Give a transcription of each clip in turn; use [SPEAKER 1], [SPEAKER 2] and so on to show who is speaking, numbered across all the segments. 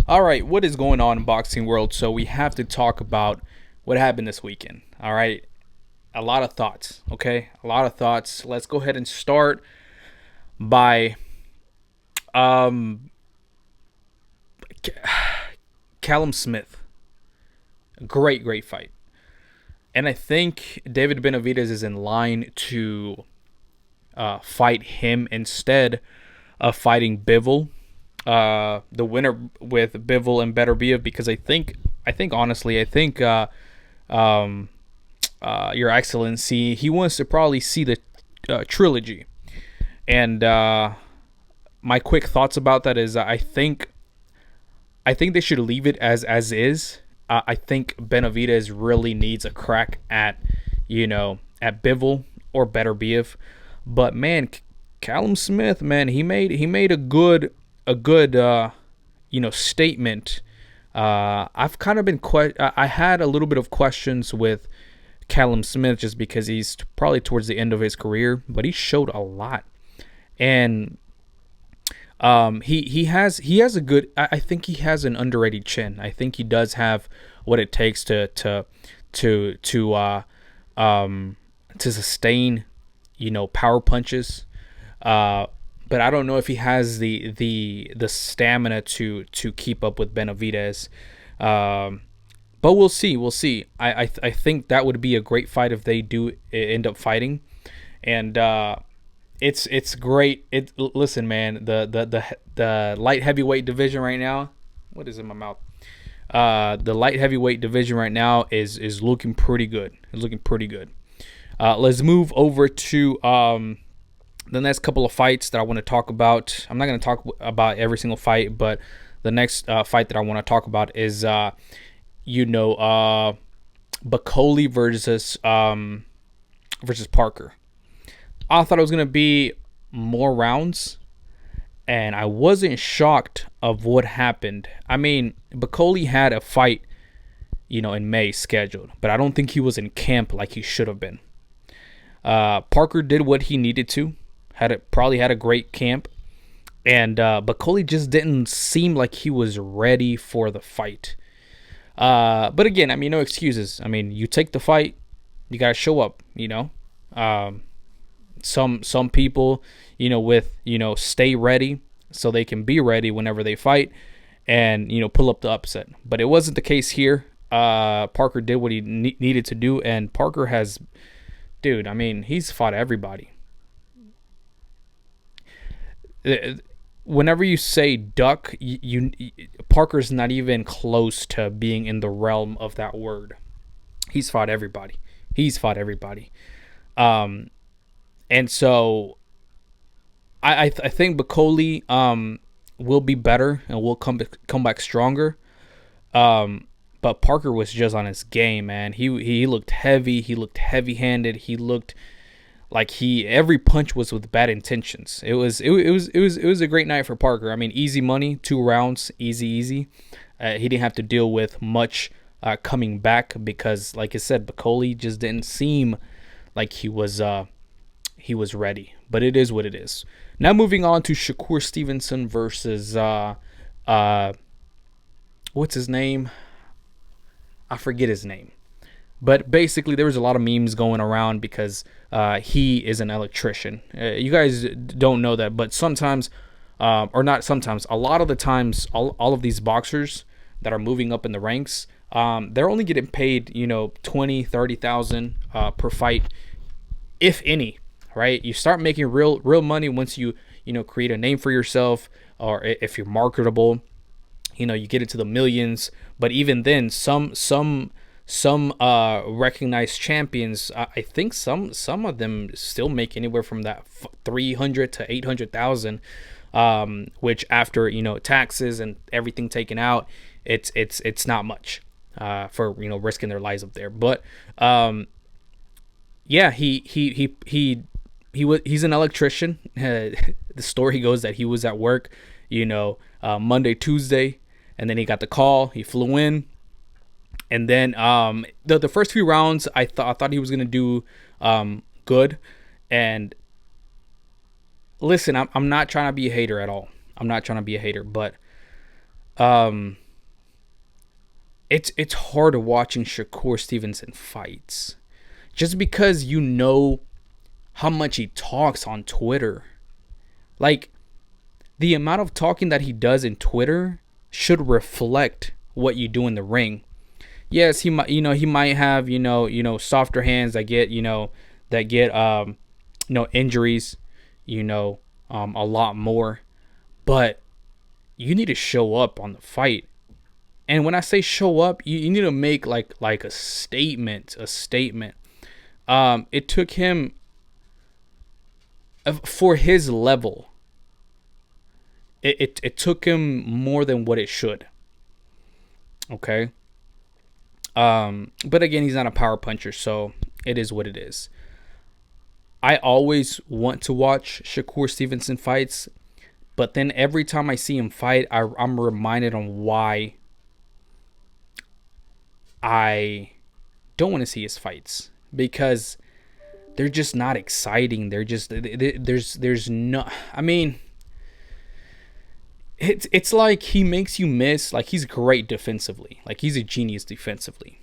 [SPEAKER 1] All right, what is going on in boxing world? So we have to talk about what happened this weekend. All right, a lot of thoughts. Okay, a lot of thoughts. Let's go ahead and start by um Callum Smith. Great fight, and I think David Benavidez is in line to fight him instead of fighting Bivol. The winner with Bivol and Beterbiev, because I think honestly, um, Your Excellency, he wants to probably see the trilogy. And my quick thoughts about that is I think they should leave it as is. I think Benavidez really needs a crack at Bivol or Beterbiev, but man, Callum Smith, man, he made a good statement. I've kind of been I had a little bit of questions with Callum Smith just because he's probably towards the end of his career, but he showed a lot. And he has a good. I think he has an underrated chin. I think he does have what it takes to sustain power punches. But I don't know if he has the stamina to keep up with Benavidez. But we'll see. We'll see. I think that would be a great fight if they do end up fighting, and it's great. Listen, man. The light heavyweight division right now. What is in my mouth? The light heavyweight division right now is looking pretty good. It's looking pretty good. Let's move over to the next couple of fights that I want to talk about. I'm not going to talk about every single fight, but the next fight that I want to talk about is Bakoli versus Parker. I thought it was going to be more rounds, and I wasn't shocked of what happened. I mean, Bakoli had a fight, in May scheduled, but I don't think he was in camp like he should have been. Parker did what he needed to. Probably had a great camp, and Bakoli just didn't seem like he was ready for the fight. But again, I mean, no excuses. I mean, you take the fight, you gotta show up. Some people, stay ready so they can be ready whenever they fight, and pull up the upset. But it wasn't the case here. Parker did what he needed to do, and Parker has, dude. I mean, he's fought everybody. Whenever you say duck, Parker's not even close to being in the realm of that word. He's fought everybody. And so I think Bakoli will be better and will come back stronger. But Parker was just on his game, man. He looked heavy. He looked heavy-handed. He looked like every punch was with bad intentions. It was a great night for Parker. I mean, easy money, 2 rounds, easy. He didn't have to deal with much coming back because, like I said, Bakoli just didn't seem like he was ready. But it is what it is. Now moving on to Shakur Stevenson versus what's his name? I forget his name. But basically, there was a lot of memes going around because he is an electrician. You guys don't know that, but sometimes, or not sometimes, a lot of the times, all of these boxers that are moving up in the ranks, they're only getting paid, 20, 30,000 per fight, if any, right? You start making real money once you create a name for yourself, or if you're marketable, you get into the millions. But even then, some recognized champions, I think some of them still make anywhere from that 300 to 800,000, which after taxes and everything taken out, it's not much for risking their lives up there. But yeah, he's an electrician. The story goes that he was at work, Monday, Tuesday, and then he got the call. He flew in. And then the first few rounds, I thought he was gonna do good. And listen, I'm not trying to be a hater at all. I'm not trying to be a hater, but Um, it's hard watching Shakur Stevenson fights, just because you know how much he talks on Twitter. Like, the amount of talking that he does in Twitter should reflect what you do in the ring. Yes, he might have, softer hands that get, injuries, a lot more, but you need to show up on the fight. And when I say show up, you need to make like a statement. It took him, for his level, it took him more than what it should. Okay. But again, he's not a power puncher, so it is what it is. I always want to watch Shakur Stevenson fights, but then every time I see him fight, I'm reminded on why I don't want to see his fights, because they're just not exciting. They're just there's no. I mean, it's like he makes you miss. Like, he's great defensively. Like, he's a genius defensively.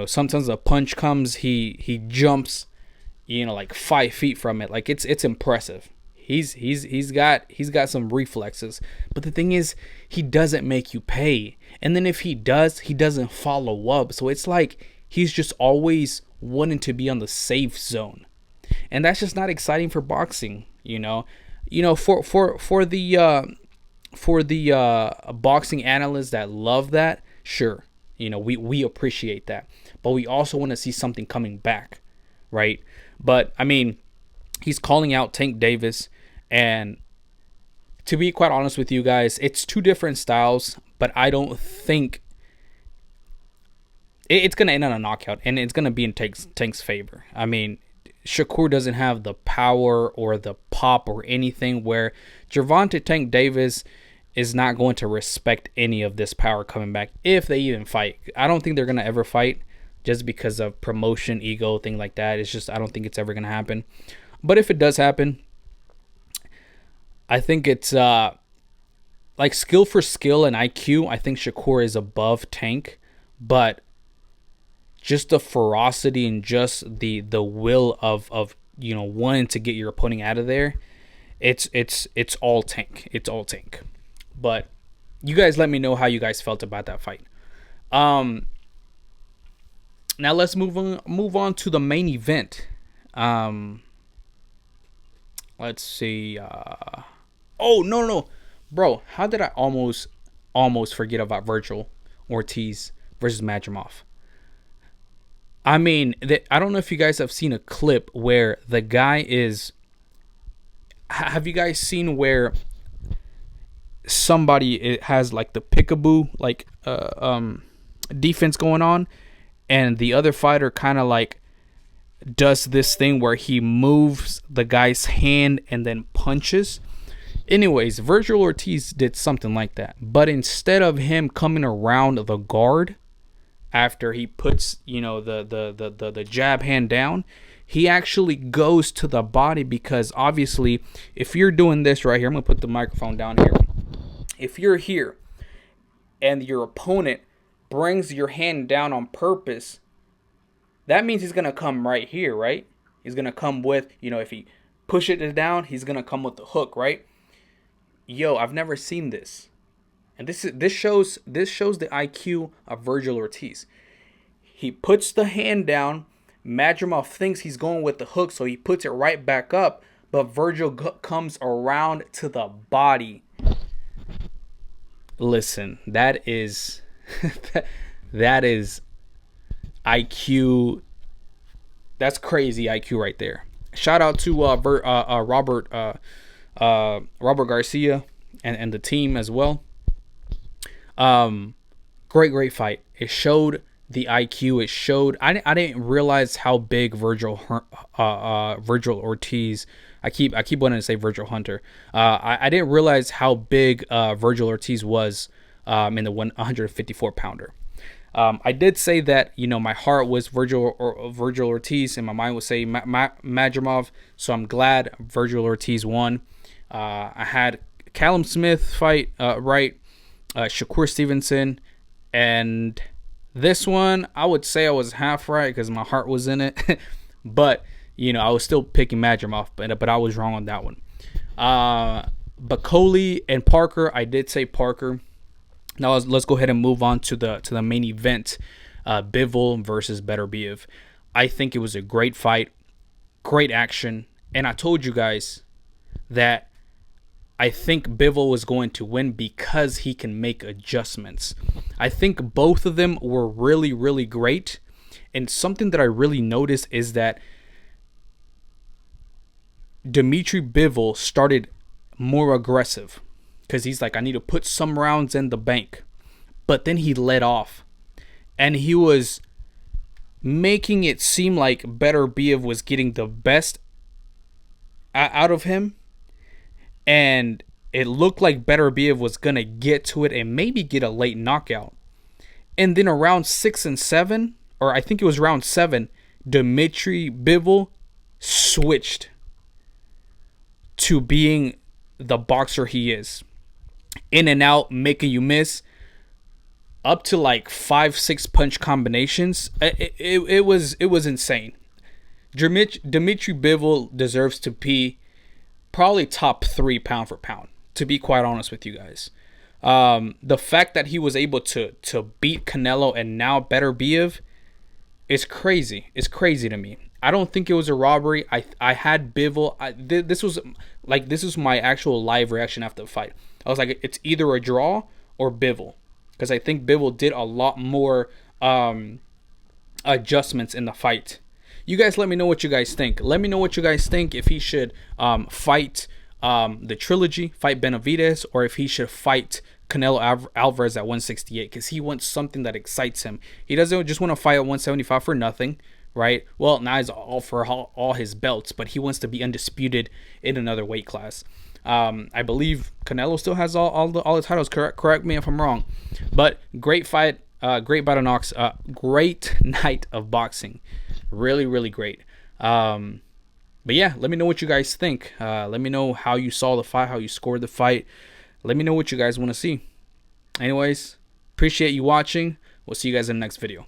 [SPEAKER 1] Sometimes a punch comes, he jumps, like 5 feet from it. Like, it's impressive. He's got some reflexes. But the thing is, he doesn't make you pay. And then if he does, he doesn't follow up. So it's like he's just always wanting to be on the safe zone. And that's just not exciting for boxing, for the boxing analysts that love that, sure, we appreciate that, but we also want to see something coming back, right? But I mean, he's calling out Tank Davis, and to be quite honest with you guys, it's two different styles, but I don't think it's gonna end on a knockout, and it's gonna be in Tank's favor. I mean, Shakur doesn't have the power or the pop or anything, where Gervonta Tank Davis is not going to respect any of this power coming back, if they even fight. I don't think they're going to ever fight, just because of promotion, ego, thing like that. It's just, I don't think it's ever going to happen. But if it does happen, I think it's like skill for skill and IQ. I think Shakur is above Tank, but just the ferocity and just the will of wanting to get your opponent out of there, it's all Tank. It's all Tank. But you guys let me know how you guys felt about that fight. Now let's move on to the main event. Let's see. Oh, no. Bro, how did I almost forget about Vergil Ortiz versus Madrimov? I mean, I don't know if you guys have seen a clip where the guy is... Have you guys seen where somebody has like the peekaboo defense going on, and the other fighter kind of like does this thing where he moves the guy's hand and then punches? Anyways, Vergil Ortiz did something like that, but instead of him coming around the guard after he puts the jab hand down, he actually goes to the body, because obviously if you're doing this right here, I'm gonna put the microphone down here. If you're here and your opponent brings your hand down on purpose, that means he's gonna come right here, right? He's gonna come with, if he pushes it down, he's gonna come with the hook, right? Yo, I've never seen this, and this shows the IQ of Vergil Ortiz. He puts the hand down. Madrimov thinks he's going with the hook, so he puts it right back up, but Vergil comes around to the body. Listen, that is that is IQ. That's crazy IQ right there. Shout out to Robert Garcia and the team as well. Great fight. It showed the IQ. It showed. I didn't realize how big Vergil Ortiz. I keep wanting to say Virgil Hunter. I didn't realize how big Vergil Ortiz was in the 154 pounder. I did say that my heart was Vergil Ortiz, and my mind was saying Madrimov. So I'm glad Vergil Ortiz won. I had Callum Smith fight right. Shakur Stevenson, and this one I would say I was half right because my heart was in it, but I was still picking Madrimov, but I was wrong on that one. But Coley and Parker, I did say Parker. Now let's go ahead and move on to the main event, Bivol versus Beterbiev. I think it was a great fight, great action, and I told you guys that I think Bivol was going to win because he can make adjustments. I think both of them were really, really great. And something that I really noticed is that Dmitry Bivol started more aggressive because he's like, I need to put some rounds in the bank. But then he let off. And he was making it seem like Beterbiev was getting the best out of him. And it looked like Beterbiev was going to get to it and maybe get a late knockout. And then around 6 and 7, or I think it was round 7, Dmitry Bivol switched to being the boxer he is. In and out, making you miss. Up to like 5-6 punch combinations. It was insane. Dmitry Bivol deserves to be probably top 3 pound for pound, to be quite honest with you guys. The fact that he was able to beat Canelo and now Beterbiev is crazy. It's crazy to me. I don't think it was a robbery. I had Bivol. This was my actual live reaction after the fight. I was like, it's either a draw or Bivol, because I think Bivol did a lot more adjustments in the fight. You guys let me know what you guys think. Let me know what you guys think if he should fight the trilogy, fight Benavidez, or if he should fight Canelo Alvarez at 168, because he wants something that excites him. He doesn't just want to fight at 175 for nothing, right? Well, now he's all for all his belts, but he wants to be undisputed in another weight class. I believe Canelo still has all the titles. Correct me if I'm wrong. But great fight, great battle knocks, great night of boxing. Really, really great. But yeah, let me know what you guys think. Let me know how you saw the fight, how you scored the fight. Let me know what you guys want to see. Anyways, appreciate you watching. We'll see you guys in the next video.